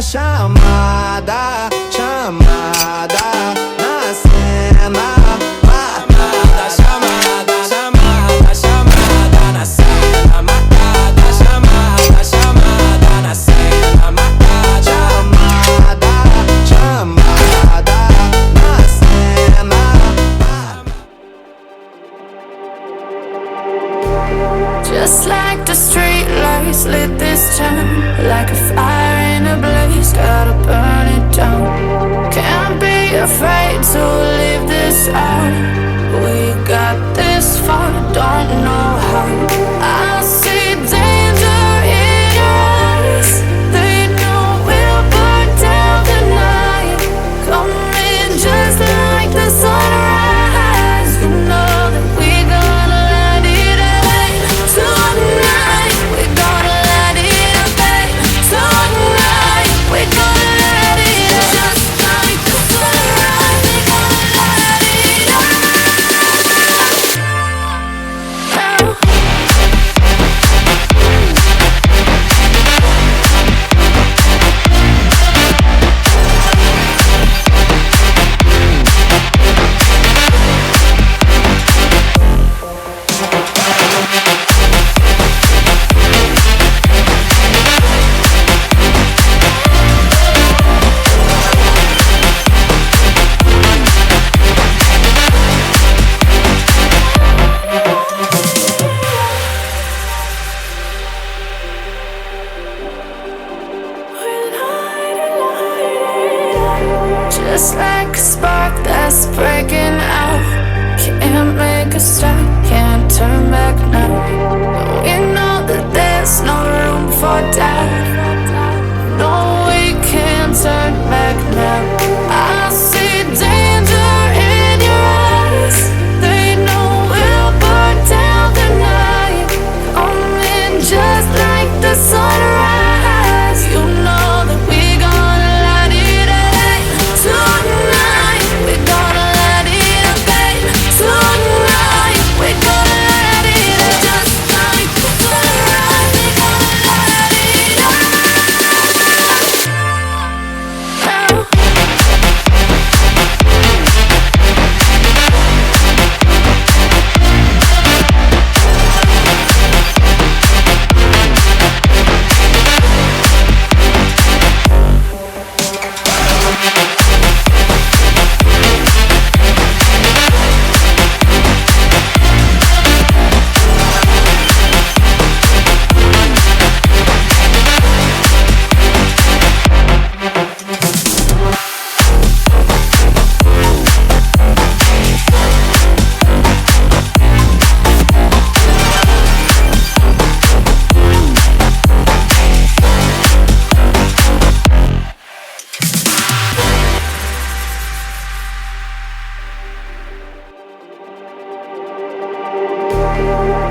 chamada, chamada na cena. Matada, chamada, chamada, chamada na cena. Matada, chamada, chamada na cena. Matada, chamada, chamada na cena. Just like the street lights lit this town, like a fire in a blaze, gotta burn it down. Can't be afraid to leave this out. We got this far, don't know how. I see danger in your eyes. They know we'll burn down the night. Coming just like the sunrise. You know that we gonna light it up tonight. We gonna light it up tonight. We gonna light it up just like the sunrise. We gonna light it up now. Just like a spark that's breaking out. Can't make a stop, can't turn back now. We know that there's no room for doubt. No, we can't turn back now. I see danger in your eyes. They know we'll burn down the night. Coming just like the sunrise. You know that we gonna light it up tonight. We gonna light it up tonight. We gonna light it up just like the sunrise. We gonna light it up now.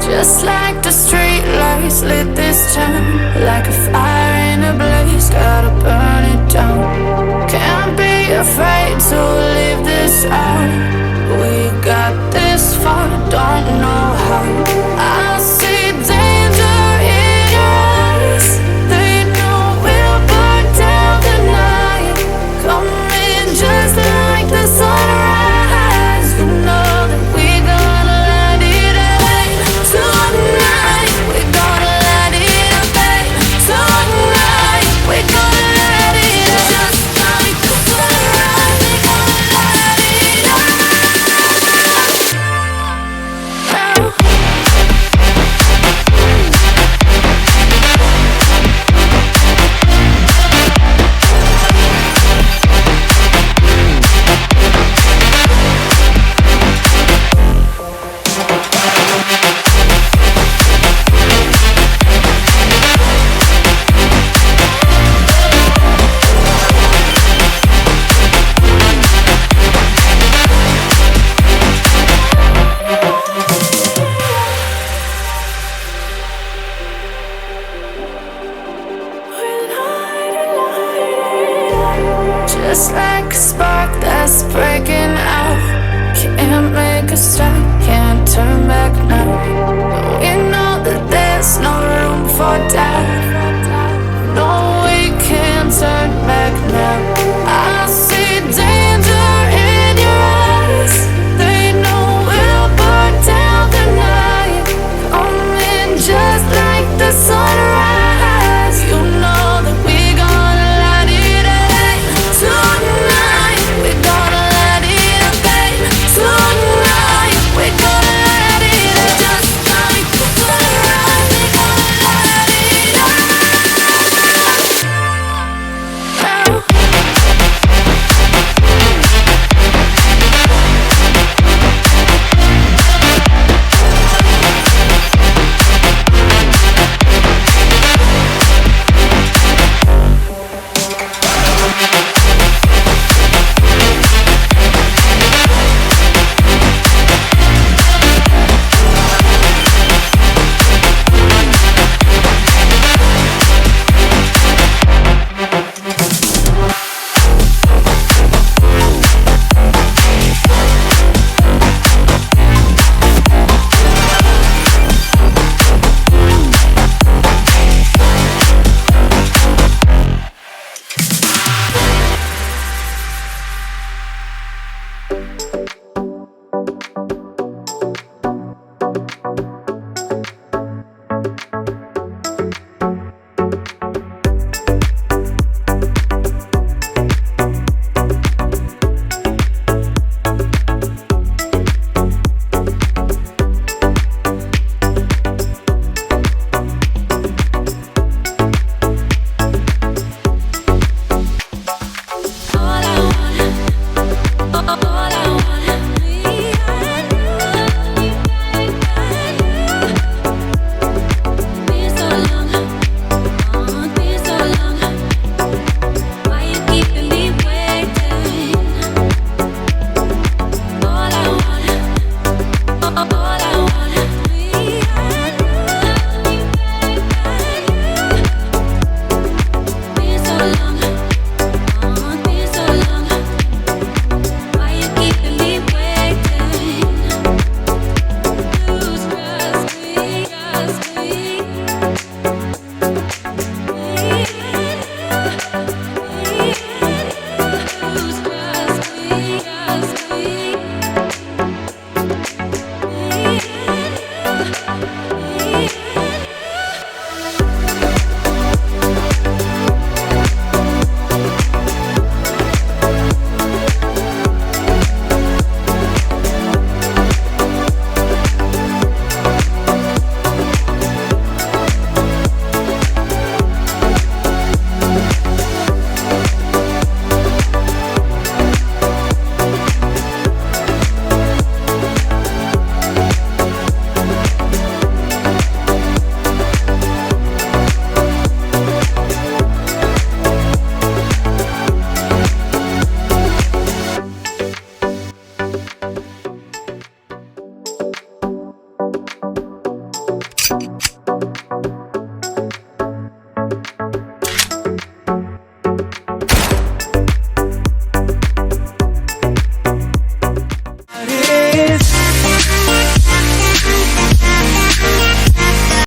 Just like the street lights lit this town, like a fire in a blaze, gotta burn it down. Can't be afraid to leave this out. We got this far, don't know how. I see danger in your eyes. They know we'll burn down the night. Coming just like the sunrise. You know that we gonna light it up tonight. We gonna light it up tonight. We gonna light it up just like the sunrise. We gonna light it up now. Just like a spark that's breaking out. Can't make a stop, can't turn back now.